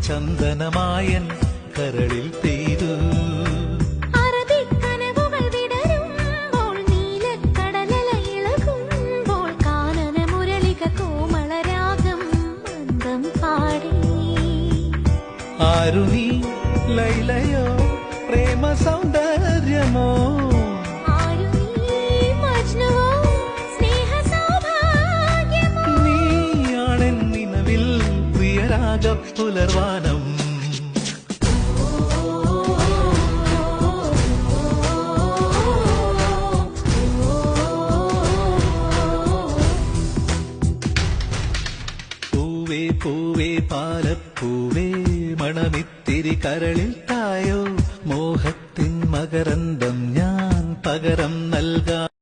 ചന്ദനമായൻ കരളിൽ പെയ്തു. അറബിക്കനവുകൾ വിടരുമ്പോൾ നീലക്കടലല ഇളകുമ്പോൾ കാനന മുരളിക കോമളരാഗം മന്ദം പാടി. ആരു നീ ലൈലയോ പ്രേമ സൗന്ദര്യമോ, ആരു നീ മജ്നുവോ സ്നേഹ സൗഭാഗ്യമോ, നീയാണെൻ നിലവിൽ പ്രിയരാഗ പുലർവാനം. പൂവേ പൂവേ പാലപ്പൂവേ മണമിത്തിരി കരളിൽ